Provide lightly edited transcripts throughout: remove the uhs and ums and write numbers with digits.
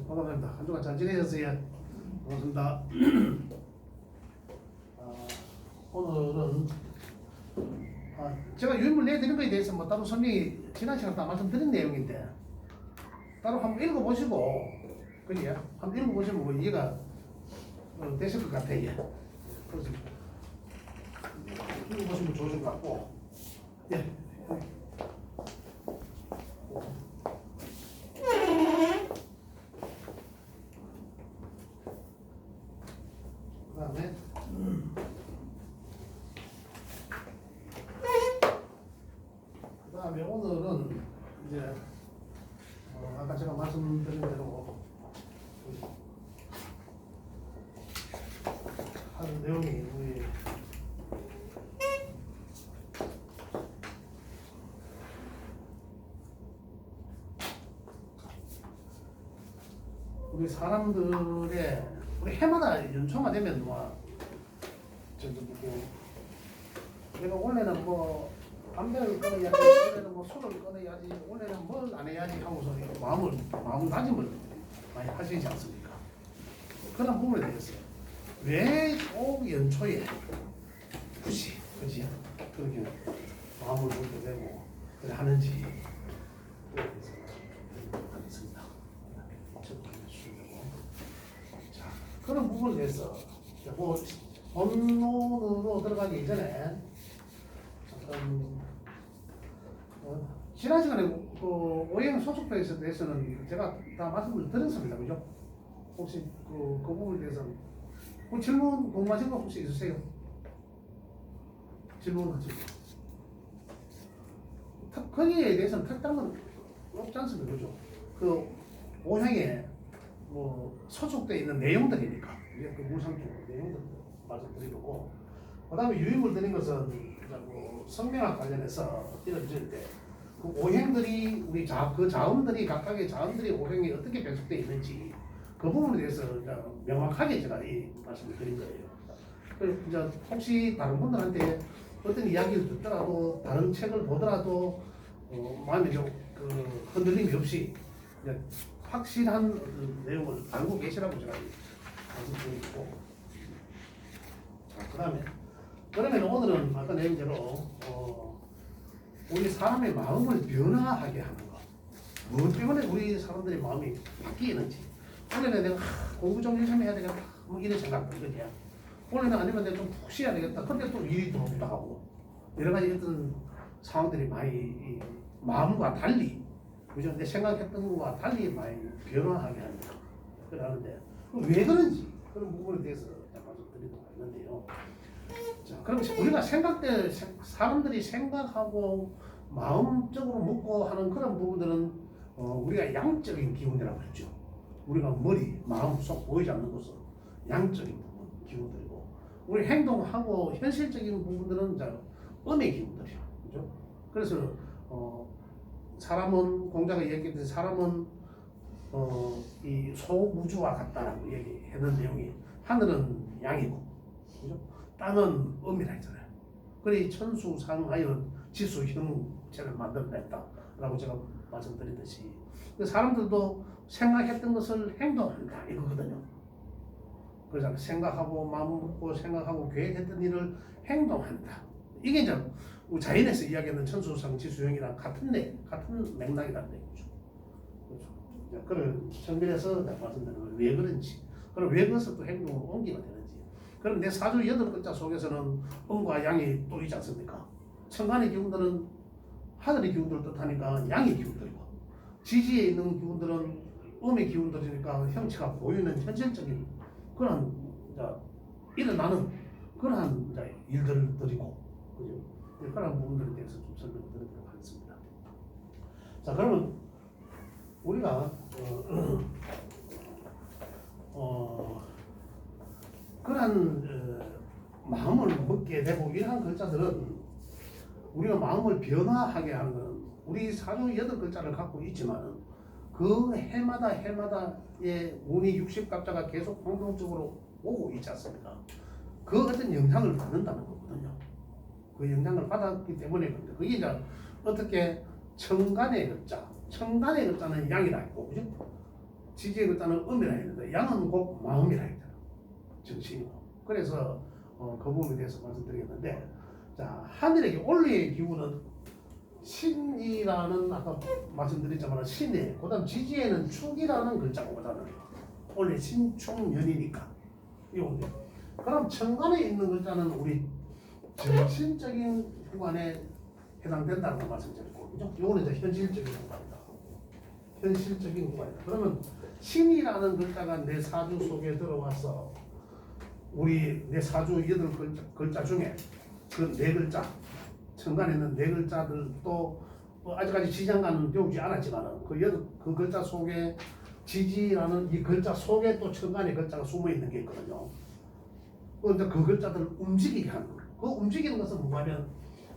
반갑습니다. 한 주간 잘 지내셨어요? 반갑습니다. 오늘은 제가 유인물 내드린 거에 대해서 뭐 따로 설명이 지난 시간에 다 말씀드린 내용인데 따로 한번 읽어보시고 그지? 한번 읽어보시면 뭐 이해가 되실 것 같아요. 그래서 읽어보시면 좋으실 것 같고 예. 그다음에 오늘은 이제 아까 제가 말씀드린 대로 하는 내용이 우리 사람들의 우리 해마다 연초가 되면 내가 원래는 뭐 담배를 끊어야지, 원래는 뭐 술을 끊어야지, 원래는 뭘 안 해야지 하고서 마음가짐을 많이 하시지 않습니까? 그런 부분에 대해서 왜 꼭 연초에 굳이 그지 그렇게 마음을 먹게 되고 그래 하는지 그에 대해서 하겠습니다. 자, 그런 부분에 대해서 본론으로 들어가기 이전에 잠깐 지난 시간에 그 오행 소속도에 대해서는 제가 다 말씀을 드렸습니다. 그죠? 혹시 그 부분에 대해서 질문 궁금하신 거 혹시 있으세요? 질문하시고 거기에 대해서는 특별한 건 없지 않습니까? 그죠? 그 오행에 뭐 소속되어 있는 내용들이니까 이게 그 무상 쪽 내용들 말씀드리고 그 다음에 유인물 드린 것은 뭐 성명학 관련해서 이루어질 때 그 오행들이 우리 그 자음들이 각각의 자음들이 오행이 어떻게 배속되어 있는지 그 부분에 대해서 명확하게 제가 이 말씀을 드린 거예요. 그래서 이제 혹시 다른 분들한테 어떤 이야기를 듣더라도 다른 책을 보더라도 마음이 좀 흔들림이 없이 이제 확실한 내용을 알고 계시라고 제가 말씀드리고 자, 그러면 오늘은 아까 내용대로 우리 사람의 마음을 변화하게 하는 것 무엇 때문에 우리 사람들의 마음이 바뀌는지 원래는 내가 공부 좀 열심히 해야 되겠다 뭐 이런 생각 들거든요. 원래는 아니면 내가 좀 푹 쉬어야 되겠다. 근데 또 일이 들어오기도 하고 여러 가지 어떤 상황들이 많이 마음과 달리 그죠? 내 생각했던 것과 달리 많이 변화하게 합니다. 그러는데 왜 그런지 그런 부분에 대해서 말씀드리도록 하는데요. 자, 그럼 우리가 사람들이 생각하고 마음적으로 묻고 하는 그런 부분들은 우리가 양적인 기운이라고 했죠. 우리가 머리, 마음, 속 보이지 않는 것은 양적인 부분, 기운들이고 우리 행동하고 현실적인 부분들은 이제 음의 기운들이죠. 그죠? 그래서 사람은 공자가 얘기했듯이 사람은 이 소우주와 같다라고 얘기했는 내용이 하늘은 양이고 그죠? 땅은 음이라 했잖아요. 그래 천수상하여 지수형체를 만들어냈다라고 제가 말씀드렸듯이 사람들도 생각했던 것을 행동한다 이거거든요. 그래서 생각하고 마음 먹고 생각하고 계획했던 일을 행동한다. 이게 이제 자연에서 이야기하는 천수상 지수형이랑 같은 맥락이라는 얘기죠. 그렇죠. 그런 측면에서 말씀드리는 왜 그런지, 그럼 왜 그것을 또 행동으로 옮기게 되는지. 그럼 내 사주 8글자 속에서는 음과 양이 또 있지 않습니까? 천간의 기운들은 하늘의 기운들을 뜻하니까 양의 기운들이고 지지에 있는 기운들은 음의 기운들이니까 형체가 보이는 현실적인 그런 일어나는 그러한 일들이고 그죠? 그런 부분들에 대해서 좀 설명을 드리도록 하겠습니다. 자, 그러면 우리가 그런 마음을 먹게 되고 이러한 글자들은 우리가 마음을 변화하게 하는 것은 우리 사주 8글자를 갖고 있지만 그 해마다의 운이 60갑자가 계속 공동적으로 오고 있지 않습니까? 그 어떤 영향을 받는다는 거거든요. 그 영향을 받았기 때문에 그런데 그게 이제 어떻게 천간의 글자는 양이라 했고 그죠? 지지의 글자는 음이라 했는데 양은 곧 마음이라 했잖아. 정신이고. 그래서 그 부분에 대해서 말씀드리겠는데, 자, 하늘에게 원래의 기운은 신이라는 아까 말씀드렸지만 신에, 그다음 지지에는 축이라는 글자거든요. 원래 신축년이니까. 이건데. 그럼 천간에 있는 글자는 우리 정신적인 후관에 해당된다는 말씀드렸고, 그죠? 이거는 이제 현실적인 후관이다. 현실적인 후관이다. 그러면 신이라는 글자가 내 사주 속에 들어와서 우리 내 사주 8글자 중에 그 4글자, 천간에 있는 4글자들도 아직까지 지장간은 배우지 않았지만 그 글자 속에 지지라는 이 글자 속에 또 천간의 글자가 숨어 있는 게 있거든요. 그런데 그 글자들을 움직이게 하는 거예요. 그 움직이는 것은 뭐냐면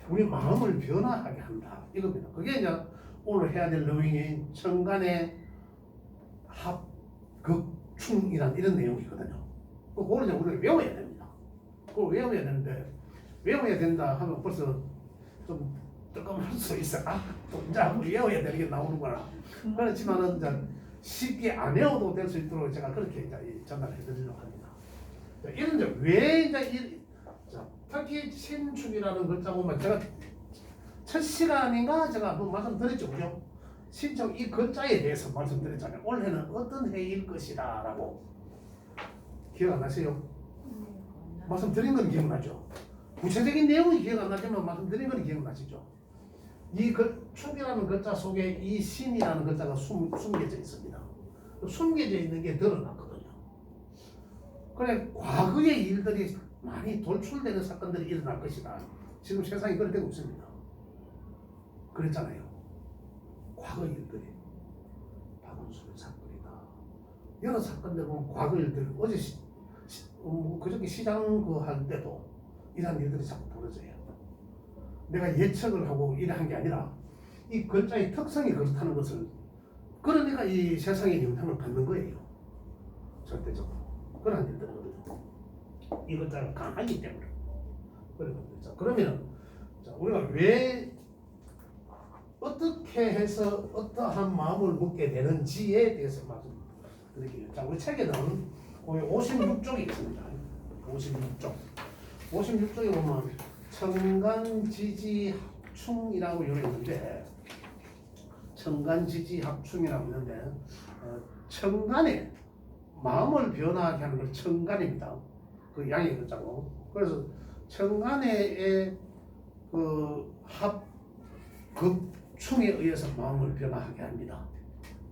우리 마음을 변화하게 한다 이겁니다. 그게 이제 오늘 해야 될 내용이 천간의 합극충이란 이런 내용이거든요. 그거를 이제 우리가 외워야 됩니다. 그걸 외워야 되는데 외워야 된다 하면 벌써 좀 뜨끔할 수 있어. 또 이제 한번 외워야 되는 게 나오는구나. 그렇지만은 이제 쉽게 안 외워도 될 수 있도록 제가 그렇게 이제 전달해 드리려고 합니다. 이런 이제 왜 이제 특히 신축이라는 글자 보면 제가 첫 시간인가 제가 한번 말씀드렸죠, 그죠? 신축 이 글자에 대해서 말씀드렸잖아요. 올해는 어떤 해일 것이다라고 기억 안 나세요? 말씀드린 건 기억나죠? 구체적인 내용이 기억 안 나지만 말씀드린 건 기억나시죠? 이 축이라는 글자 속에 이 신이라는 글자가 숨겨져 있습니다. 숨겨져 있는 게 드러났거든요. 그래 과거의 일들이 많이 돌출되는 사건들이 일어날 것이다. 지금 세상이 그렇게 되고 있습니다. 그랬잖아요. 과거 일들이 박원순 사건이다. 여러 사건들 보면 과거 일들 어제 그저께 시장 할 때도 이런 일들이 자꾸 벌어져요. 내가 예측을 하고 일한 게 아니라 이 글자의 특성이 그렇다는 것을 그러니까 이 세상에 영향을 받는 거예요. 절대적으로 그런 일들은 이 글자가 강하기 때문에 그러거든요. 그러면 우리가 왜 어떻게 해서 어떠한 마음을 먹게 되는지에 대해서 말씀드릴게요. 자, 우리 책에는 56쪽이 있습니다. 56쪽에 보면 천간지지합충이라고 있는데 천간지지합충이라고 있는데 천간에 마음을 변화하게 하는 걸 천간입니다. 그 양의 글자고. 그래서 천간의 그 합급충에 의해서 마음을 변화하게 합니다.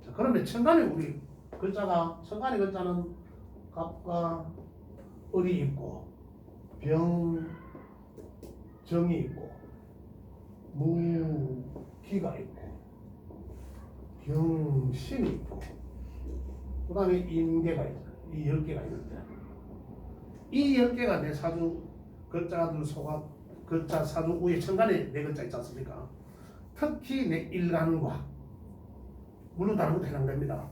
자, 그러면 천간에 우리 글자가 천간의 글자는 갑과 을이 있고 병정이 있고 무기가 있고 병신이 있고 그 다음에 임계가 있어요. 이 10개가 있는데 이 10개가 내 사주 글자들 속합 글자 사주 위에 천간에 4글자 있지 않습니까? 특히 내 일간과 물론 다른 것도 해당됩니다.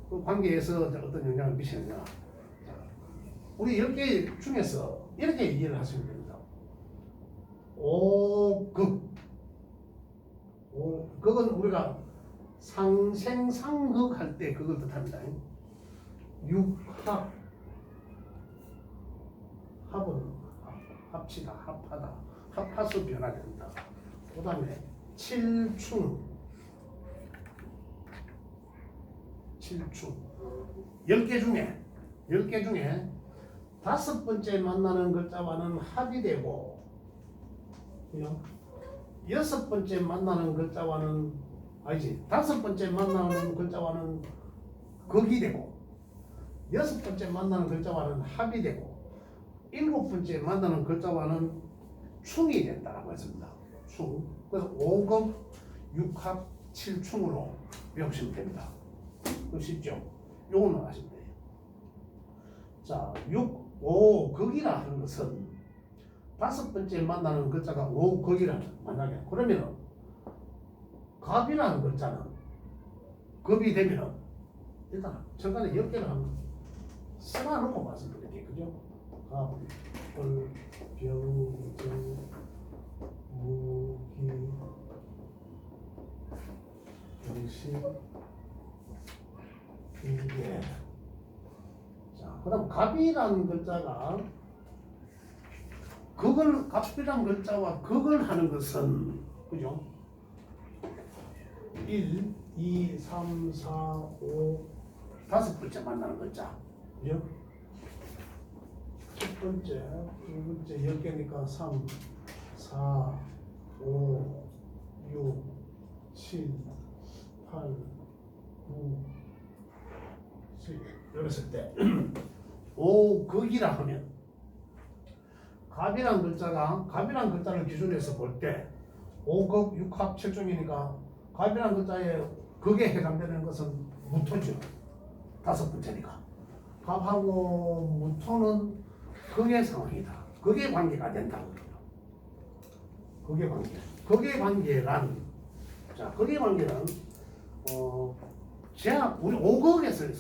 그 관계에서 어떤 영향을 미치느냐. 우리 10개 중에서 이렇게 이해를 하시면 됩니다. 그건 우리가 상생상극 할 때 그걸 뜻합니다. 육합, 합은 합치다, 합하다, 합하수 변화된다. 그 다음에 칠충 10개 중에 5번째 만나는 글자와는 합이 되고 6번째 만나는 글자와는 아니지 5번째 만나는 글자와는 극이 되고 6번째 만나는 글자와는 합이 되고 7번째 만나는 글자와는 충이 된다라고 했습니다. 충. 그래서 5급 6합 7충으로 외우시면 됩니다. 그 쉽죠? 요것만 하시면 돼요. 자, 5극이라 하는 것은 5번째 만나는 글자가 5극이라 만나게. 그러면 갑이라는 글자는 급이 되면 일단 천간에 10개를 한번 써놔놓고 말씀드릴게요. 그죠? 갑, 을, 병, 정, 무기, 병신, 개. 자, 그다음 갑이라는 글자가 갑이라는 글자와 극을 하는 것은 그죠? 1, 2, 3, 4, 5 다섯 번째 만나는 글자. 그죠? 첫 번째, 두 번째 10개니까 3, 4, 5, 6, 7, 8, 9, 10 이랬을 때 오극이라 하면 갑이라는 글자를 기준으로 해서 볼 때 5극 6합 7중이니까 갑이라는 글자의 극에 해당되는 것은 무토죠. 다섯 번째니까 갑하고 무토는 극의 상황이다. 극의 관계가 된다고 그래요. 극의 관계란 극의 관계는 제가 우리 5극에서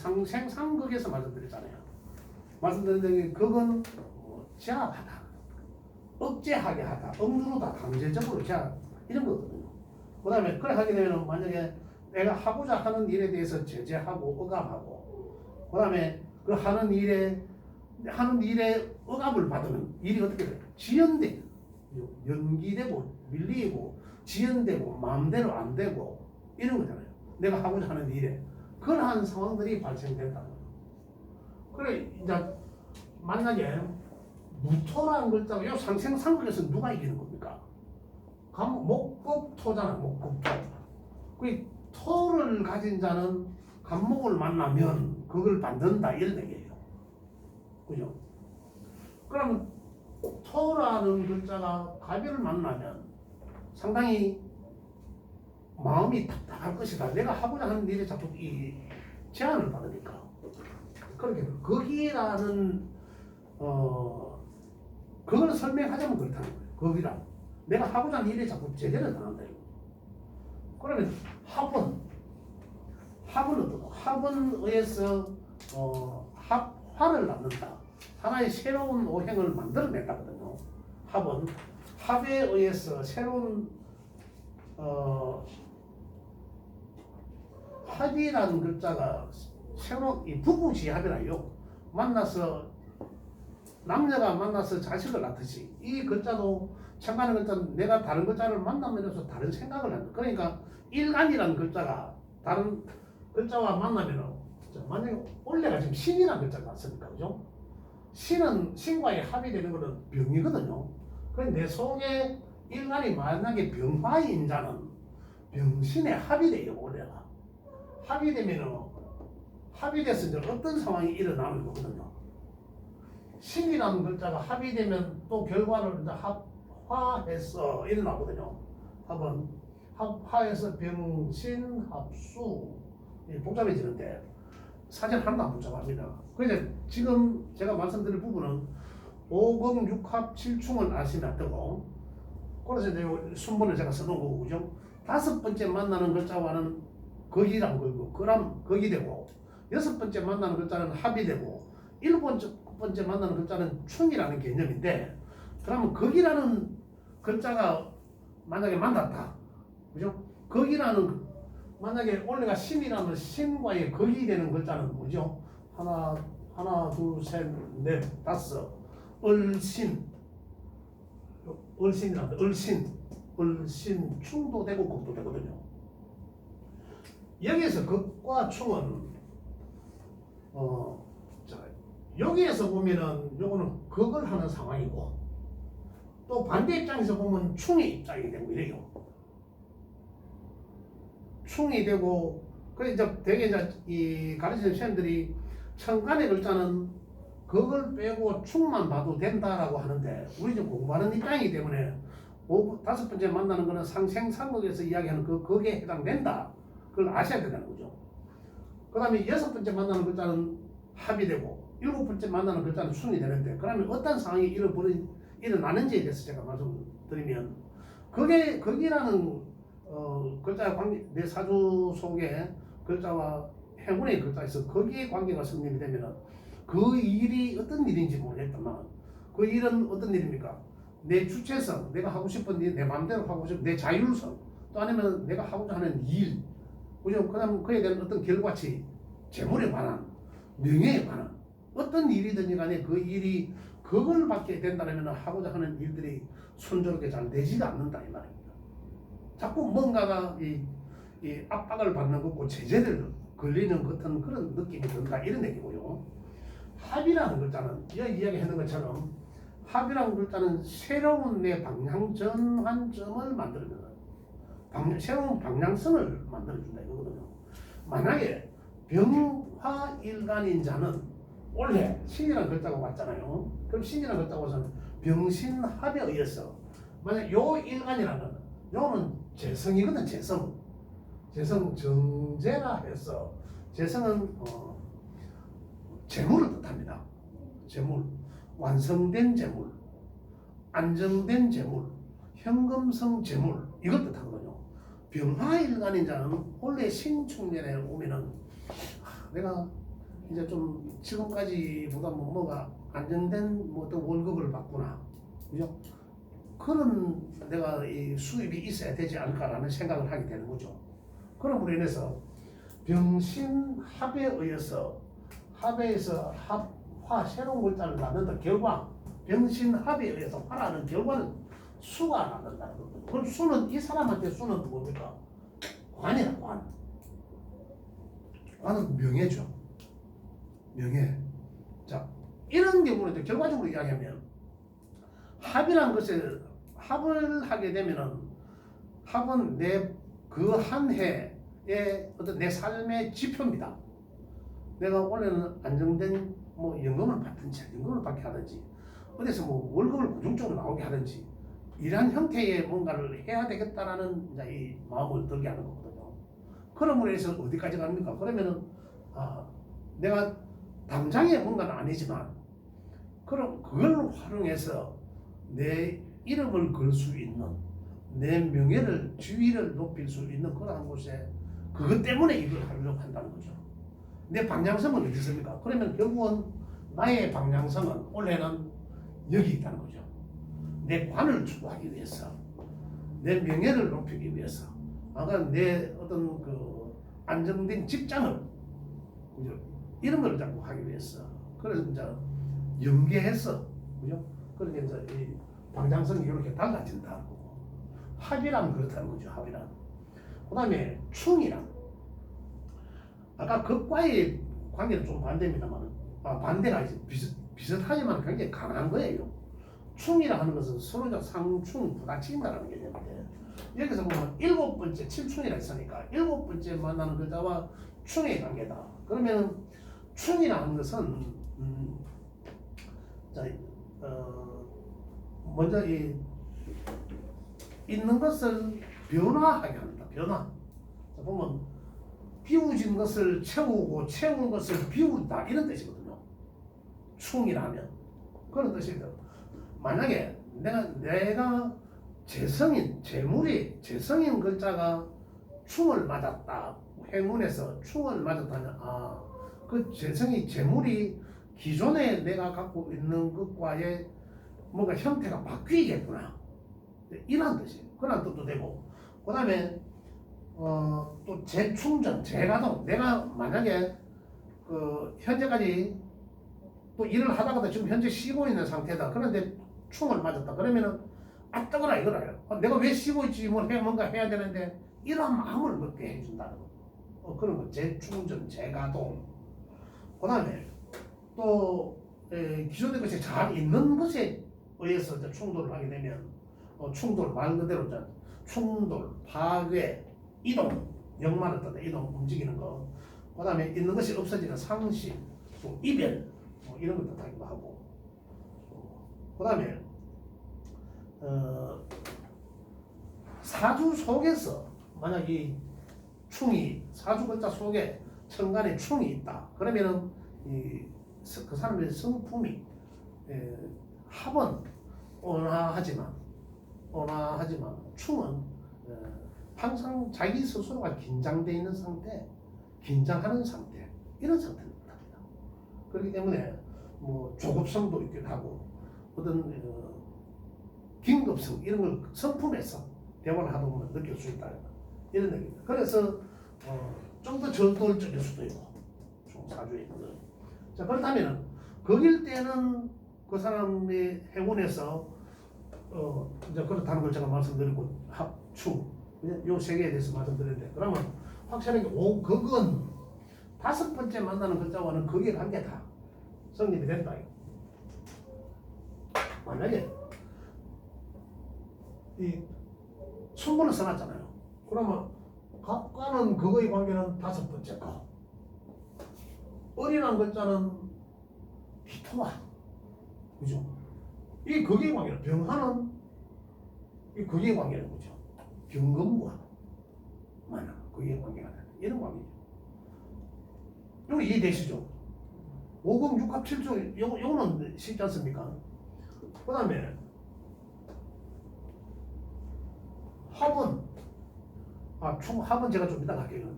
상극에서 말씀드렸잖아요. 말씀드린 극은 제압하다, 억제하게 하다, 억누르다, 강제적으로 제압 이런 거거든요. 그 다음에 그래 하게 되면 만약에 내가 하고자 하는 일에 대해서 제재하고 억압하고 그 다음에 그 하는 일에 억압을 받으면 일이 어떻게 돼요? 지연돼, 연기되고 밀리고 지연되고 마음대로 안 되고 이런 거잖아요. 내가 하고자 하는 일에 그러한 상황들이 발생된다는 거예요. 그래 이제 만약에 무토라는 글자가 요 상생상극에서 누가 이기는 겁니까? 목급토잖아. 목급토. 그 토를 가진 자는 간목을 만나면 그걸 만든다 이런 얘기예요. 그죠? 그러면 토라는 글자가 갑을 만나면 상당히 마음이 답답할 것이다. 내가 하고자 하는 일에 자꾸 이 제한을 받으니까. 그렇게 거기라는 그걸 설명하자면 그렇다는 거예요. 거기라 내가 하고자 하는 일에 자꾸 제재를 당한다. 그러면 합은 어떤 합은 의해서 화를 낳는다. 하나의 새로운 오행을 만들어낸다거든요. 합은 합에 의해서 새로운 합이라는 글자가 새로운 이 부부지합이라요. 남녀가 만나서 자식을 낳듯이 이 글자도 참가하는 글자는 내가 다른 글자를 만나면서 다른 생각을 한다. 그러니까 일간이라는 글자가 다른 글자와 만나면 만약에 원래가 지금 신이라는 글자가 났으니까 그죠? 신과의 합이 되는 것은 병이거든요. 그럼 내 속에 일간이 만약에 병화인 자는 병신의 합이 돼요. 원래가 합이 돼서 이제 어떤 상황이 일어나는 거거든요. 신이라는 글자가 합이 되면 또 결과를 이제 합화해서 일어나거든요. 합은 합화해서 병신 합수 복잡해지는데 사실 하나도 안 복잡합니다. 그래서 지금 제가 말씀드릴 부분은 5금 6합 7충을 아시면 되고 그래서 이제 순번을 제가 써놓은 거고 그죠? 다섯 번째 만나는 글자와는 거기란 걸고 그럼 거기 되고 여섯 번째 만나는 글자는 합이 되고 일곱 번째 만나는 글자는 충이라는 개념인데 그러면 거기라는 글자가 만약에 만났다. 그죠? 거기라는 만약에 원래가 신이라는 신과의 거기 되는 글자는 뭐죠? 하나, 둘, 셋, 넷, 다섯. 을신이란다. 을신 충도 되고 극도 되거든요. 여기에서 극과 충은 여기에서 보면은 요거는 극을 하는 상황이고 또 반대 입장에서 보면 충의 입장이 되고 이래요. 충이 되고 그래 이제 되게 이제 이 가르치는 시험들이 천간의 글자는 극을 빼고 충만 봐도 된다라고 하는데 우리 지금 공부하는 입장이기 때문에 다섯 번째 만나는 거는 상생상극에서 이야기하는 그 극에 해당된다. 그걸 아셔야 된다는 거죠. 그 다음에 여섯 번째 만나는 글자는 합이 되고 일곱 번째 만나는 글자는 순이 되는데 그러면 어떤 상황이 일어나는지에 대해서 제가 말씀드리면 극이라는 글자의 관계 내 사주 속에 글자와 행운의 글자에서 거기에 관계가 성립이 되면 그 일이 어떤 일인지 모르겠지만 그 일은 어떤 일입니까? 내 주체성, 내가 하고 싶은 일, 내 마음대로 하고 싶은 내 자율성 또 아니면 내가 하고자 하는 일 그죠? 그 다음 그에 대한 어떤 결과치 재물에 관한, 명예에 관한 어떤 일이든지 간에 그 일이 그걸 받게 된다면 하고자 하는 일들이 순조롭게 잘 되지가 않는다 이 말입니다. 자꾸 뭔가가 이 압박을 받는 것고 제재를 걸리는 같은 그런 느낌이 든다 이런 얘기고요. 합이라는 글자는 이야기했는 것처럼 합이라는 글자는 새로운 내 방향 전환점을 만들어주는 새로운 방향성을 만들어준다 이거거든요. 만약에 병화일간인 자는 원래 신이라는 글자가 왔잖아요. 그럼 신이라는 글자가 와서는 병신합에 의해서 만약 요 일간이라는 요는 재성이거든. 재성 정제라 해서 재성은 재물을 뜻합니다. 재물, 완성된 재물, 안정된 재물, 현금성 재물 이것 뜻하거든요. 병화일간인 자는 원래 신축년에 오면은 내가 이제 좀 지금까지보다 뭐가 안정된 뭐 어떤 월급을 받구나, 그죠? 그런 내가 이 수입이 있어야 되지 않을까라는 생각을 하게 되는 거죠. 그럼으로 인해서 병신합에 의해서 합에서 화 새로운 글자를 낳는다 결과 병신합에 의해서 화라는 결과는 수가 낳는다는 거죠. 그럼 수는 이 사람한테 수는 뭡니까? 관이다 관. 관은 명예죠. 명예. 자 이런 경우는 결과적으로 이야기하면 합이라는 것을 합을 하게 되면은 합은 내 그 한 해의 어떤 내 삶의 지표입니다. 내가 원래는 안정된 뭐 연금을 받든지 연금을 받게 하든지 어디서 뭐 월급을 고정적으로 나오게 하든지 이러한 형태의 뭔가를 해야 되겠다라는 이제 이 마음을 들게 하는 거거든요. 그러므로 해서 어디까지 갑니까? 그러면은 내가 당장에 뭔가는 아니지만 그럼 그걸 활용해서 내 이름을 걸 수 있는 내 명예를 지위를 높일 수 있는 그러한 곳에 그것 때문에 이걸 하려고 한다는 거죠. 내 방향성은 어디 있습니까? 그러면 결국은 나의 방향성은 원래는 여기 있다는 거죠. 내 관을 추구하기 위해서, 내 명예를 높이기 위해서, 내 어떤 그 안정된 직장을 그죠? 이런 걸 자꾸 하기 위해서. 그래서 이제 연계해서 그죠? 그렇게 이제 이 방향성이 이렇게 달라진다. 합이란 그렇다는 거죠. 합이란. 그다음에 충이란. 아까 극과의 관계는 좀 반대입니다만, 반대가 이제 비슷하지만 굉장히 강한 거예요. 충이라 하는 것은 서로적 상충, 부닥친다라는 개념인데, 여기서 보면 7번째 칠충이라 했으니까 7번째 만나는 글자와 충의 관계다. 그러면 충이라 하는 것은 먼저 있는 것을 변화하게 한다. 변화. 자, 보면 비워진 것을 채우고 채운 것을 비운다 이런 뜻이거든요. 충이라면 그런 뜻입니다. 만약에 내가 재성인 재물이 재성인 글자가 충을 맞았다. 행운에서 충을 맞았다면 그 재성이 재물이 기존에 내가 갖고 있는 것과의 뭔가 형태가 바뀌겠구나. 이런 뜻이에요. 그런 뜻도 되고, 그 다음에 또 재충전, 재가동. 내가 만약에 현재까지 또 일을 하다가도 지금 현재 쉬고 있는 상태다. 그런데 충을 맞았다. 그러면은 뜨거라 이거라요. 내가 왜 쉬고 있지? 뭔가 해야 되는데 이런 마음을 먹게 해준다는 거. 그런 거 재충전, 재가동. 그 다음에 또 기존의 것이 잘 있는 것에 의해서 이제 충돌을 하게 되면 충돌 말 그대로 충돌, 파괴, 이동, 역마를 뜻해 이동, 움직이는 거. 그 다음에 있는 것이 없어지는 상실, 또 이별, 이런 걸 뜻하기도 하고. 그 다음에 사주 속에서 만약 이 충이 사주 글자 속에 천간에 충이 있다. 그러면은 그 사람의 성품이 합은 온화하지만 충은 항상 자기 스스로가 긴장되어 있는 상태, 긴장하는 상태, 이런 상태를 뜻합니다. 그렇기 때문에 뭐 조급성도 있기도 하고 어떤 긴급성 이런 걸 성품에서 대화를 하다 보면 느낄 수 있다 이런 얘기입니다. 그래서 좀 더 저돌적일 수도 있고 사주에 있거든. 자, 그렇다면은 거길 때는 그 사람의 행운에서 이제 그렇다는 걸 제가 말씀드리고 합충 요 세 개에 대해서 말씀드렸는데, 그러면 확실하게 극은 다섯 번째 만나는 글자와는 극의 관계다 성립이 된다. 만약에 이 순번을 써놨잖아요. 그러면 갑과는 극의 관계는 다섯 번째 거, 을이라는 글자는 비토와, 그죠? 이 극의 관계는 병하는 이 극의 관계는 뭐죠? 병금과 만나 극의 관계가 되는 이런 관계죠. 이거 이해되시죠? 5금 6합 7조 요거는 쉽지 않습니까? 그 다음에 합은 합은 제가 좀 이따 갈게요.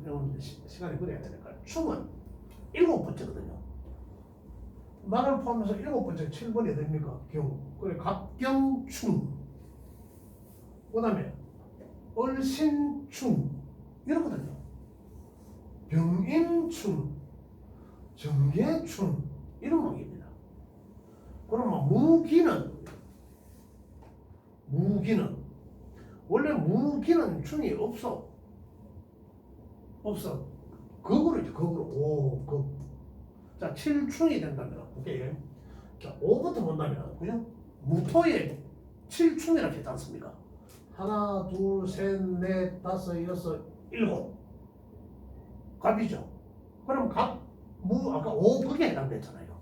시간이 그래야 되니까. 충은 일곱 번째거든요. 나를 포함해서 일곱 번째 7번이 됩니까? 경. 그래 갑경충. 그 다음에 얼신충 이렇거든요. 병임충, 정계충 이런 목입니다. 그러면 무기는 원래 무기는 충이 없어. 극으로 이제 극으로 5극. 자, 7충이 된다면 오케이. 자, 5부터 본다면 그죠? 무토에 7충이라고 했지 않습니까? 하나, 둘, 셋, 넷, 다섯, 여섯, 일곱. 갑이죠. 그럼 아까 5극에 해당됐잖아요.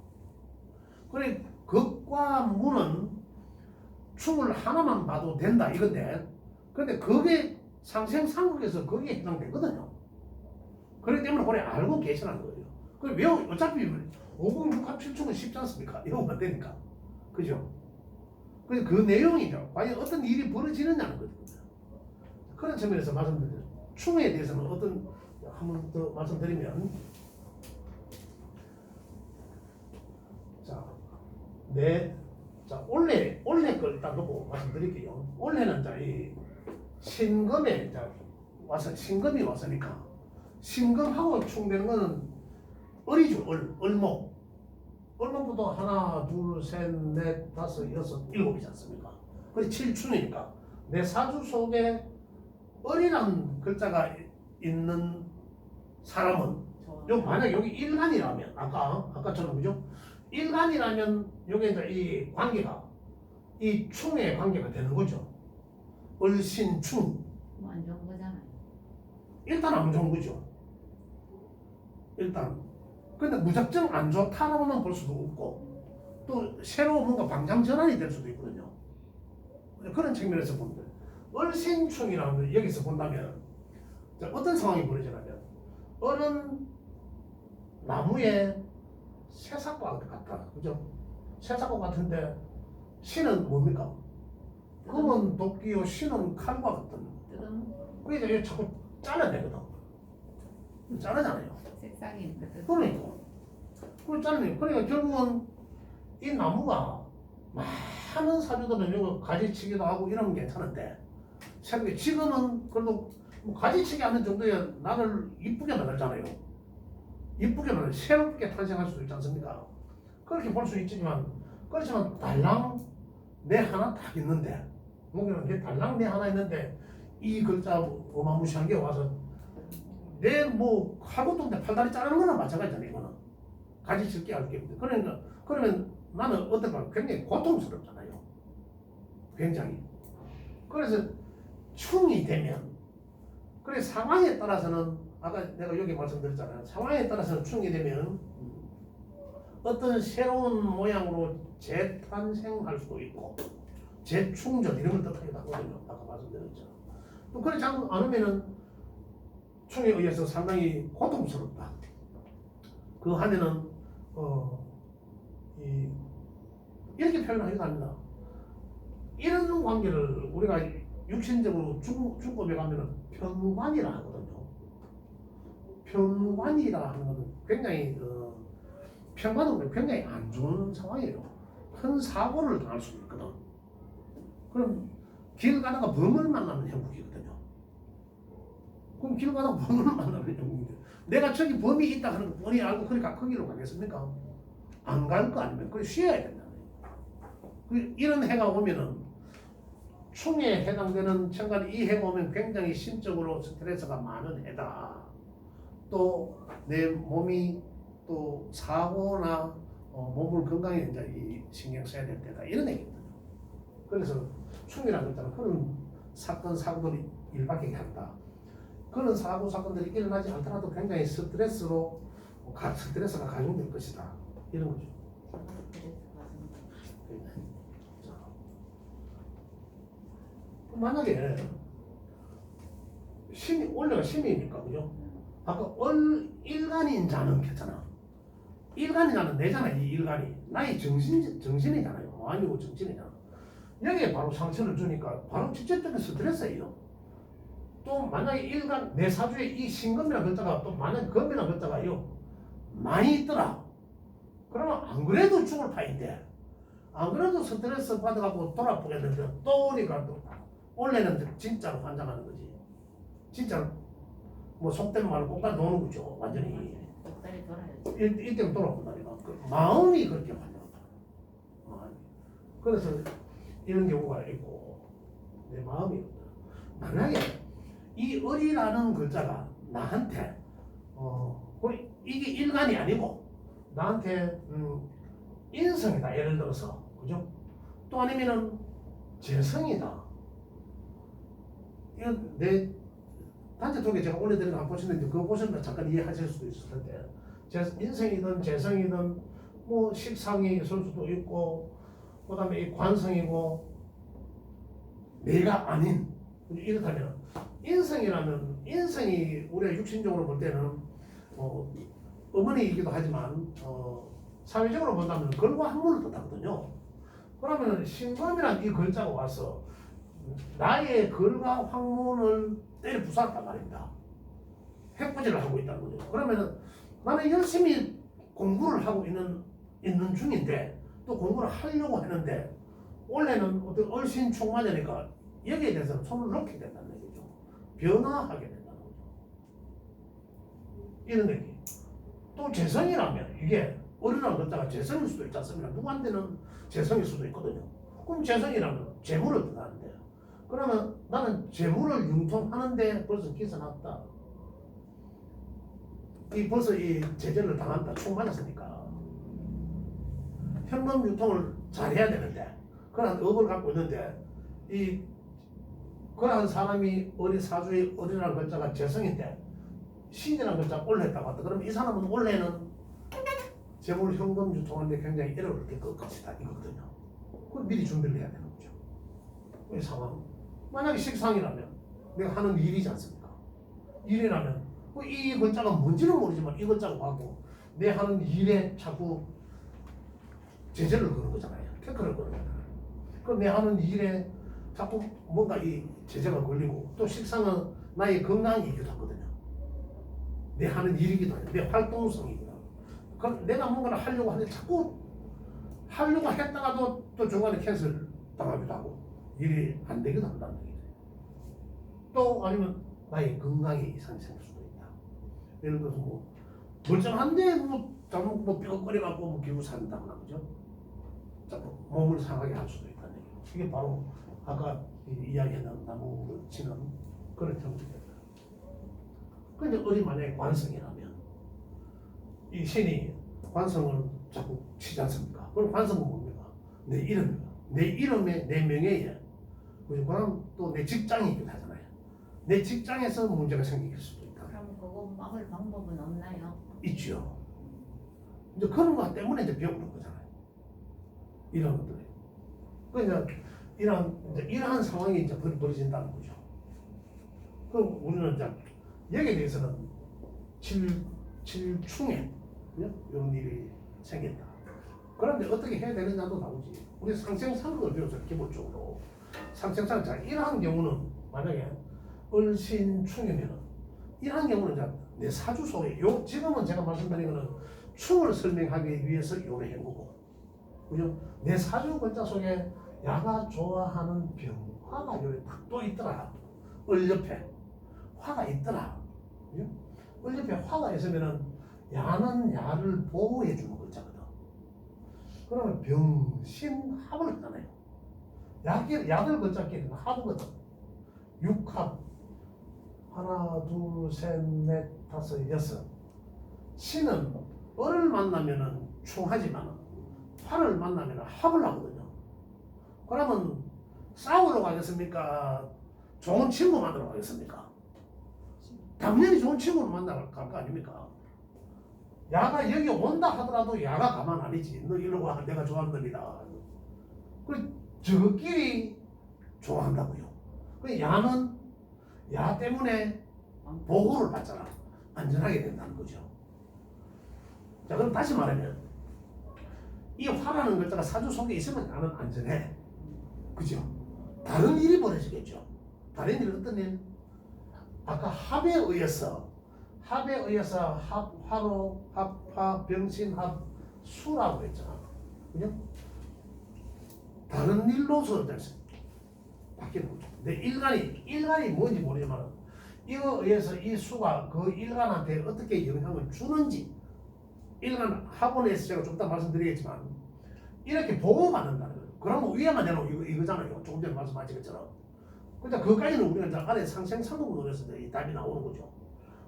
그래 극과 무는 충을 하나만 봐도 된다 이건데, 근데 그게 상생상극에서 거기에 해당되거든요. 그렇기 때문에 그래 알고 계시라는 거예요. 그 어차피 5금 6합 7충은 쉽지 않습니까? 이러면 안 되니까. 그죠? 그래서 그 내용이죠. 과연 어떤 일이 벌어지느냐는 거거든요. 그런 측면에서 말씀드려요. 충에 대해서는 한 번 더 말씀드리면, 자, 올해 걸 일단 놓고 말씀드릴게요. 올해는 이 신금에 신금이 왔으니까 신금하고 충되는 거는 을이죠. 을목부터 하나, 둘, 셋, 넷, 다섯, 여섯, 일곱이지 않습니까? 그래 7충이니까 내 사주 속에 을이라는 글자가 있는 사람은 만약 여기 일간이라면 아까처럼 그죠? 일간이라면 여기 이제 이 관계가 이 충의 관계가 되는 거죠. 을신충. 안 좋은 거잖아요. 일단 안 좋은 거죠. 일단. 근데 무작정 안 좋다라고만 볼 수도 없고, 또 새로 뭔가 방향 전환이 될 수도 있거든요. 그런 측면에서 보면 을신충이라는 걸 여기서 본다면 어떤 상황이 벌어지냐면, 을은 나무에 새싹과 같다. 그죠? 새싹과 같은데 신은 뭡니까? 금은 도끼요, 신은 칼과 같은. 그래서 이게 자꾸 잘라내거든. 자르잖아요. 색상이 그러니까. 그러니까 결국은 이 나무가 많은 사주들은 이거 가지치기도 하고 이러면 괜찮은데, 새벽에 지금은 그래도 뭐 가지치기 하는 정도에 나를 이쁘게 만들잖아요. 이쁘게 만들 새롭게 탄생할 수도 있지 않습니까? 그렇게 볼 수 있지만, 그렇지만 달랑 내 하나 딱 있는데, 목에는 달랑 내 하나 있는데 이 글자 어마무시한 게 와서 내 뭐 칼국도 없는데 팔다리 자르는 거나 마찬가지잖아요. 이거는 가지칠 게 할 게 없는데, 그러니까 그러면 나는 어떨까? 굉장히 고통스럽잖아요. 굉장히. 그래서 충이 되면, 그래 상황에 따라서는 아까 내가 여기 말씀드렸잖아요. 상황에 따라서는 충이 되면 어떤 새로운 모양으로 재탄생할 수도 있고 재충전 이런 걸 뜻하기도 하거든요. 아까 말씀드렸죠. 또 그렇지 않으면은 충에 의해서 상당히 고통스럽다. 그 한에는 이렇게 표현하기도 합니다. 이런 관계를 우리가 육신적으로 중법에 가면은 편관이라 하거든요. 편관이라 하는 것은 굉장히 편관은 굉장히 안 좋은 상황이에요. 큰 사고를 당할 수도 있거든. 그럼 길 가다가 범을 만나면 형국이거든요. 그럼 길 가다가 범을 만나면 형국인데 내가 저기 범위 있다 하는 거 뻔히 알고 그러니까 거기로 가겠습니까? 안 갈 거 아니면 그래 쉬어야 된다. 이런 해가 오면은 충에 해당되는 천간 이 해가 오면 굉장히 심적으로 스트레스가 많은 해다. 또 내 몸이 또 사고나 몸을 건강에 이제 이 신경 써야 될 때다 이런 얘기거든요. 그래서 충이라는 것은 그런 사건 사고들이 일밖에 한다. 그런 사고 사건들이 일어나지 않더라도 굉장히 스트레스가 가중될 것이다 이런 거죠. 자, 만약에 신이 원래가 신이니까 그죠? 아까 일간인 자는 괜찮아. 일간인 자는 내잖아. 이 일간이 나의 정신이잖아요. 아니고 정신이잖아. 여기에 바로 상처를 주니까 바로 직접적인 스트레스예요. 또 만약에 일간 내 사주에 이 신금이라는 글자가 또 만약 금이라는 글자가요 많이 있더라. 그러면 안 그래도 죽을 판인데 안 그래도 스트레스 받아갖고 돌아보겠는데 또 오니까 또 원래는 진짜로 환장하는 거지. 진짜로 뭐 속된 말로 꽃까지 노는 거죠. 완전히 똑바로 돌아야지. 이때는 돌아본다니까. 그 마음이 그렇게 환장한다. 그래서 이런 경우가 있고 내 마음이 만약에 이 을이라는 글자가 나한테 이게 일간이 아니고 나한테 인성이다 예를 들어서 그죠? 또 아니면은 재성이다. 이건 내 단체 통계 제가 올려드린 거 안 보시는데 그거 보시면 잠깐 이해하실 수도 있을 텐데 인성이든 재성이든 뭐 식상이 있을 수도 있고 그다음에 이 관성이고 내가 아닌 이렇다면 인성이 우리가 육신적으로 볼 때는 어머니이기도 하지만 사회적으로 본다면 글과 학문을 뜻하거든요. 그러면 신금이란 이 글자가 와서 나의 글과 학문을 때려 부쌌단 말입니다. 해코지를 하고 있다는 거죠. 그러면 나는 열심히 공부를 하고 있는 중인데 또 공부를 하려고 했는데 원래는 어떤 얼씬충만이니까 여기에 대해서 손을 놓게 된다는 얘기죠. 변화하게 된다는 거죠. 이런 얘기. 또 재성이라면 이게 어른이라는 글자가 재성일 수도 있지 않습니까? 누구한테는 재성일 수도 있거든요. 그럼 재성이라면 재물을 뜻하는데 그러면 나는 재물을 융통하는데 벌써 기선났다. 벌써 이 제재를 당한다. 충만했으니까 현금 유통을 잘해야 되는데 그러한 업을 갖고 있는데 그러한 사람이 어린 사주의 어린이라는 글자가 재성인데 신이라는 글자가 올해다고 했다. 그러면 이 사람은 올해는 재물 현금 유통하는데 굉장히 어려울 것이다 이거거든요. 그걸 미리 준비를 해야 되는 거죠. 이 상황. 만약에 식상이라면 내가 하는 일이지 않습니까? 일이라면 이 글자가 뭔지는 모르지만 이 글자가 하고 내 하는 일에 자꾸 제재를 거는 거잖아요. 태클을 거는 거잖아요. 그럼 내 하는 일에 자꾸 뭔가 이 제재가 걸리고 또 식상은 나의 건강이기도 하거든요. 내 하는 일이기도 하고 내 활동성이기도 하고 그럼 내가 뭔가를 하려고 하는데 자꾸 하려고 했다가도 또 중간에 캔슬 당하기도 하고 일이 안 되기도 한다는 얘기죠. 또 아니면 나의 건강에 이상이 생길 수도 있다. 예를 들어서 뭐 멀쩡한데 잘못 뼈거리갖고 뭐 기부 산다거나 그죠? 자꾸 몸을 상하게 할 수도 있다는 얘기죠. 이게 바로 아까 이야기했던 나무를 치는 그런 형태입니다. 근데 어디 만약에 관성이라면 이 신이 관성을 자꾸 치지 않습니까? 그럼 관성은 뭡니까? 내 이름입니다. 내 이름에 내 명예에 그럼 또 내 직장이기도 하잖아요. 내 직장에서 문제가 생길 수도 있다. 그럼 그거 막을 방법은 없나요? 있죠. 이제 그런 것 때문에 이제 병으로 거잖아요. 이런 것들이. 그러니까 이러한 상황이 이제 벌어진다는 거죠. 그럼 우리는 이제 여기에 대해서는 칠충에 이런 일이 생긴다. 그런데 어떻게 해야 되느냐도 나오지. 우리 상생상극을 배웠어요. 기본적으로 상생상 자 이러한 경우는 만약에 을신충이면은 이러한 경우는 이제 내 사주 속에 지금은 제가 말씀드린 거는 충을 설명하기 위해서 요래한 거고, 그죠? 내 사주 글자 속에 야가 좋아하는 병, 화가 요래 또 있더라. 을 옆에 화가 있더라. 그죠? 을옆에 화가 있으면은 야는 야를 보호해 주는 글자거든. 그러면 병신합을 하잖아요. 야들 글자끼리는 합이거든. 육합 하나 둘셋넷 다섯 여섯. 신은 을을 만나면은 충하지만 화를 만나면은 합을 하거든요. 그러면 싸우러 가겠습니까? 좋은 친구 만나러 가겠습니까? 당연히 좋은 친구를 만나러 갈 거 아닙니까? 야가 여기 온다 하더라도 야가 가만 아니지. 너 이리로 와. 내가 좋아하는 놈이다. 그 저끼리 좋아한다고요. 그 야는 야 때문에 보호를 받잖아. 안전하게 된다는 거죠. 자, 그럼 다시 말하면 이 화라는 글자가 사주 속에 있으면 나는 안전해. 그죠? 다른 일이 벌어지겠죠. 다른 일은 어떤 일? 아까 합에 의해서 화로 합화 병신합 수라고 했잖아. 그죠? 다른 일로서 바뀌는 거죠. 근데 일간이 뭔지 모르지만 이거에 의해서 이 수가 그 일간한테 어떻게 영향을 주는지 일간 학원에서 제가 좀 이따 말씀드리겠지만 이렇게 보호받는다는 거예요. 그러면 위에만 내놓으면 이거잖아요. 조금 전에 말씀하신 것처럼. 그러니까 그것까지는 우리가 이제 안에 상생상공론에서 이 답이 나오는 거죠.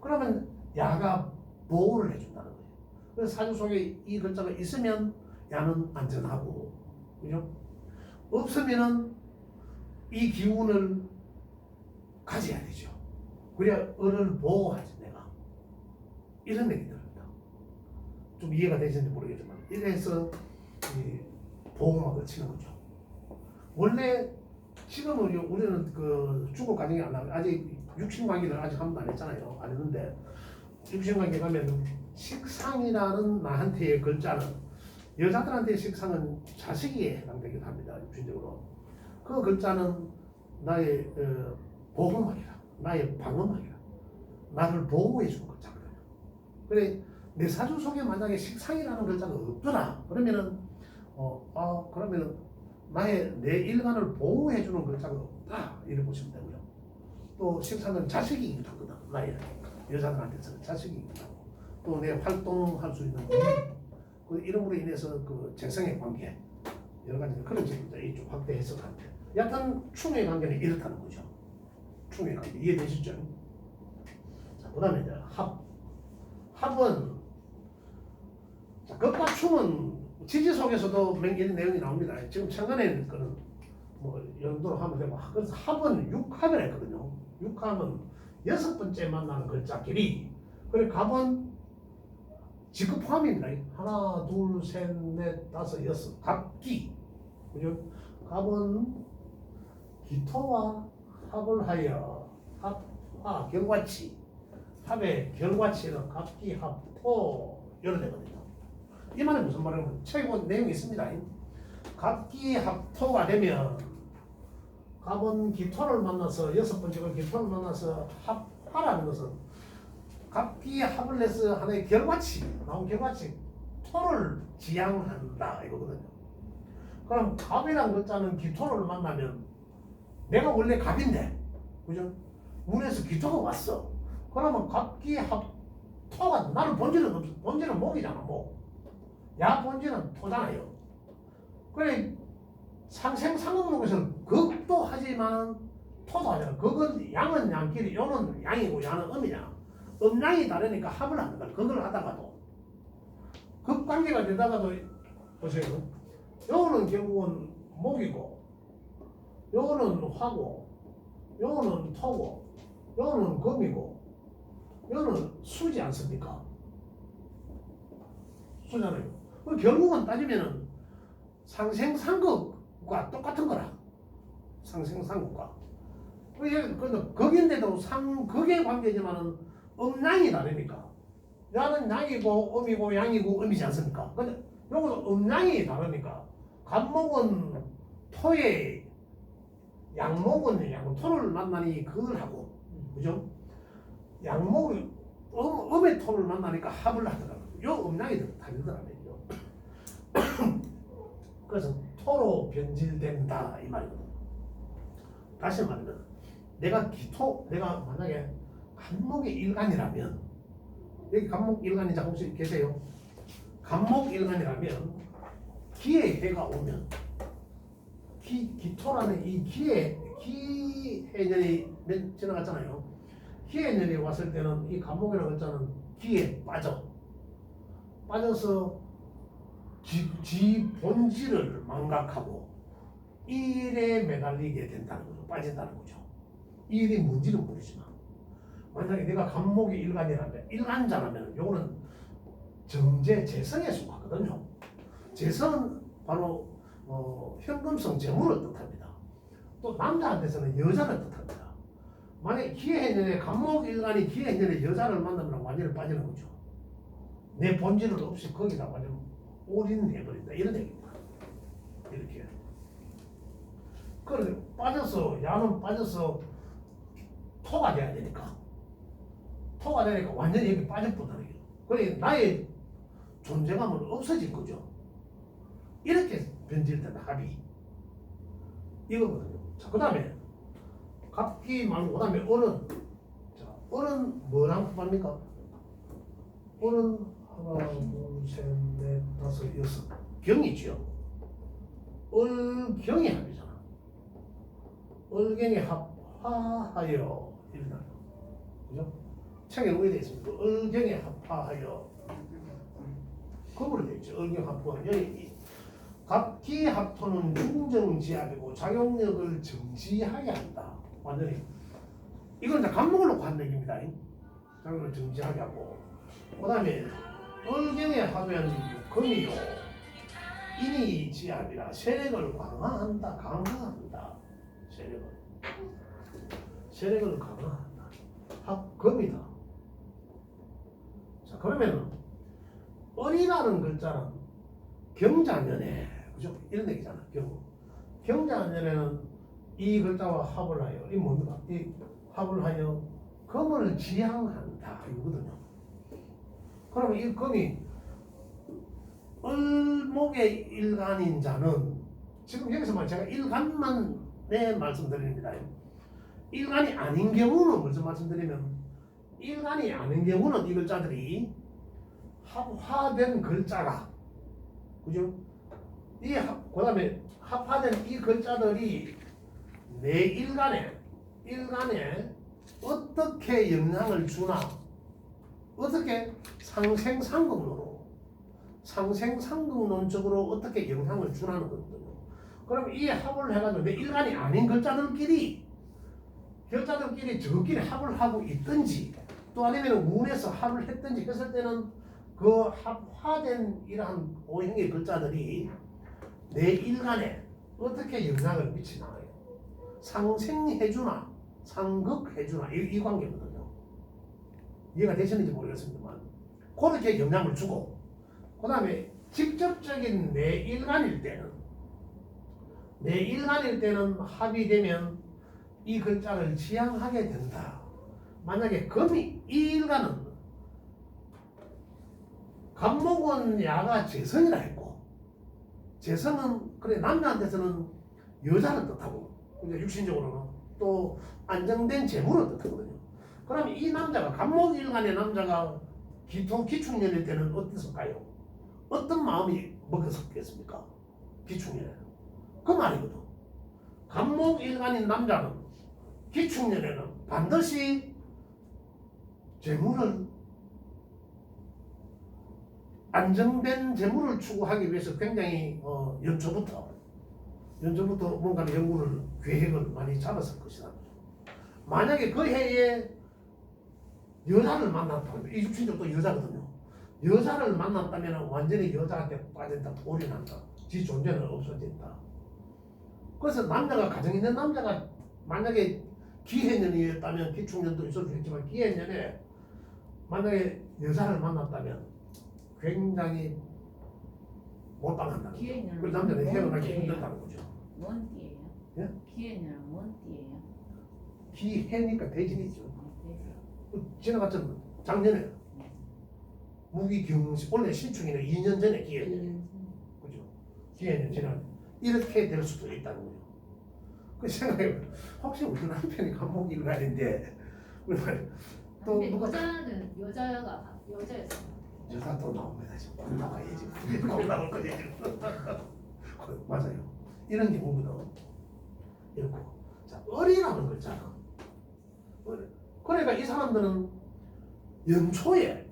그러면 야가 보호를 해준다는 거예요. 그래서 사주 속에 이 글자가 있으면 야는 안전하고, 그죠? 없으면은 이 기운을 가져야 되죠. 그래야 을을 보호하지 내가. 이런 얘기 들립니다. 좀 이해가 되시는지 모르겠지만 이래서 이 보호막을 치는 거죠. 원래 지금은 우리는 그 중국 가정이 안 나와요. 아직 육신관계를 아직 한 번도 안 했잖아요. 안 했는데 육신관계 가면 식상이라는 나한테의 글자는 여자들한테 식상은 자식이 해당되기도 합니다. 육신적으로. 그 글자는 나의 보호막이라, 나의 방어막이라, 나를 보호해 주는 글자거든요. 그래 내 사주 속에 만약에 식상이라는 글자가 없더라 그러면은 그러면은 내 일간을 보호해 주는 글자가 없다 이렇게 보시면 되고요. 또 식상은 자식이기도 하거든. 나의 여자들한테서는 자식이기도 하고 또 내 활동할 수 있는 그 이름으로 인해서 그 재성의 관계 여러 가지 그런 식으로 이쪽 확대 해석한데 약간 충의 관계는 이렇다는 거죠. 충의 관계 이해되시죠? 자, 그다음에 이제 합은 자, 극과 충은 지지 속에서도 이런 내용이 나옵니다. 지금 최근에 그는 뭐 연도로 하면 되고 그래서 합은 육합이라 했거든요. 육합은 여섯 번째 만나는 글자끼리 그래 갑은 직급 포함입니다. 하나 둘셋넷 다섯 여섯 갑기 그죠? 갑은 기토와 합을 하여 합화 결과치 합의 결과치는 갑기 합토 이런 되거든요. 이 말은 무슨 말이냐면 책에 보면 내용이 있습니다. 갑기 합토가 되면 갑은 기토를 만나서 여섯 번째가 기토를 만나서 합화라는 것은 갑기 합을 내서 하나의 결과치 나온 결과치 토를 지향한다 이거거든요. 그럼 갑이라는 글자는 기토를 만나면 내가 원래 갑인데 그죠? 운에서 기토가 왔어. 그러면 갑기 합토가 나는 본질은 없어. 본질은 목이잖아 목. 야 본질은 토잖아요. 그래 상생상업록에서는 극도 하지만 토도 하잖아. 극은 양은 양끼리 요는 양이고 야는 음이냐. 음양이 다르니까 합을 한다. 극을 하다가도 극관계가 되다가도 보세요. 요거는 결국은 목이고 요거는 화고 요거는 토고 요거는 금이고 요거는 수지 않습니까? 수잖아요. 결국은 따지면은 상생상극과 똑같은 거라. 상생상극과. 극인데도 상극의 관계지만은 음양이 다르니까. 야는 양이고 음이고 양이고 음이지 않습니까? 근데 요거는 음양이 다르니까. 갑목은 토에 양목은 양토를 만나니 그걸 하고 그죠? 양목이 음의 토를 만나니까 합을 하더라고요. 요 음양이 다르더라고요. 그래서 토로 변질된다 이 말이거든요. 다시 말하면 내가 만약에 갑목이 일간이라면 여기 간목일간이자 혹시 계세요? 간목일간이라면 기의 해가 오면 기토라는 이 기해년이 지나갔잖아요. 기해년이 왔을 때는 이 간목이라는 글자는 기에 빠져서 지 본질을 망각하고 일에 매달리게 된다는 거죠. 빠진다는 거죠. 이 일이 뭔지는 모르지만 만약에 내가 간목이 일간이라면 일간자라면 요거는 정제 재성에 속하거든요. 재성은 바로 현금성 재물을 뜻합니다. 또 남자한테서는 여자를 뜻합니다. 만약에 기해년에 간목 일간이 기해년에 여자를 만나면 완전히 빠지는 거죠. 내 본질을 없이 거기다 완전 올인해버린다 이런 얘기입니다. 이렇게 그런데 빠져서 야는 빠져서 토가 돼야 되니까 완전히 여기 빠져버린다는 거예요. 그래 나의 존재감은 없어진 거죠. 이렇게 변질된 합이 이거거든요. 자, 그 다음에 갑기 말고 그 다음에 어른. 자, 어른 뭐랑 합합니까? 어른 하나, 둘, 셋, 넷, 다섯, 여섯. 경이죠. 얼경이 합이잖아. 얼경이 합하하여 이러나. 그죠? 책에 뭐에 되어 있습니까? 얼경이 합하하여. 그거로 되어 있죠. 얼경 합하하여. 여기 갑기 합토는 중정지압이고 작용력을 정지하게 한다. 완전히. 이건 이제 간목을 놓고 한 얘기입니다. 작용력을 정지하게 하고. 그 다음에 얼경에 하면 금이요 인이 지압이라 세력을 강화한다. 세력을 강화한다. 합금이다. 자, 그러면 을이라는 글자는 경자년에 그죠? 이런 얘기잖아. 경자년에는 이 글자와 합을 하여 이 뭡니까? 이 합을 하여 금을 지향한다 이거거든요. 그러면 이 금이 을목의 일간인 자는 지금 여기서만 제가 일간만 말씀드립니다. 일간이 아닌 경우는 무슨 말씀드리면 일간이 아닌 경우는 이 글자들이 합화된 글자가 그죠? 그 다음에 합화된 이 글자들이 내 일간에 어떻게 영향을 주나 어떻게 상생상극론적으로 어떻게 영향을 주라는 거거든요. 그럼 이 합을 해가지고 내 일간이 아닌 글자들끼리 저끼리 합을 하고 있든지 또 아니면 운에서 합을 했든지 했을 때는 그 합화된 이러한 오행의 글자들이 내 일간에 어떻게 영향을 미치나요? 상생해주나 상극해주나 이 관계거든요. 이해가 되시는지 모르겠습니다만 그렇게 영향을 주고 그 다음에 직접적인 내 일간일 때는 합이 되면 이 글자를 지향하게 된다. 만약에 금이 이 일간은 간목은 야가 재성이라 했고 재성은 그래 남자한테서는 여자를 뜻하고 육신적으로는 또 안정된 재물을 뜻하거든요. 그럼 이 남자가 간목일간의 남자가 기축년일 때는 어땠을까요? 어떤 마음이 먹었었겠습니까? 기축년에는 그 말이거든. 간목일간인 남자는 기축년에는 반드시 재물을 안정된 재물을 추구하기 위해서 굉장히 연초부터 뭔가 연구를 계획을 많이 잡았을 것이다. 만약에 그 해에 여자를 만났다면 이 육신적도 여자거든요. 여자를 만났다면 완전히 여자한테 빠진다, 올인한다. 지 존재는 없어진다. 그래서 남자가 가정 있는 남자가 만약에 기해년이었다면 기축년도 있을 수 있지만 기해년에 만약에 여자를 만났다면 굉장히 몰빵한다는 거죠. 그 남자는 헤어나기 힘들다는 거죠. 뭔 띠예요? 예? 기해년 뭔 띠예요? 기해니까 대진이죠. 지나갔던 작년에 무기경시 원래 신축이는 2년 전에 기해년 그죠? 기해년 지난 이렇게 될 수도 있다는 거죠. 그 생각해보면 혹시 우리 남편이 간목일간인데 또 근데 누가 여자는 여자였어. 여자 또 나옵니다. 지금 꼭 나와요 지금. 꼭 나올 거예요 지금. 맞아요. 이런 경우거든. 이렇고. 자, 어리라는 거 있잖아. 그러니까 이 사람들은 연초에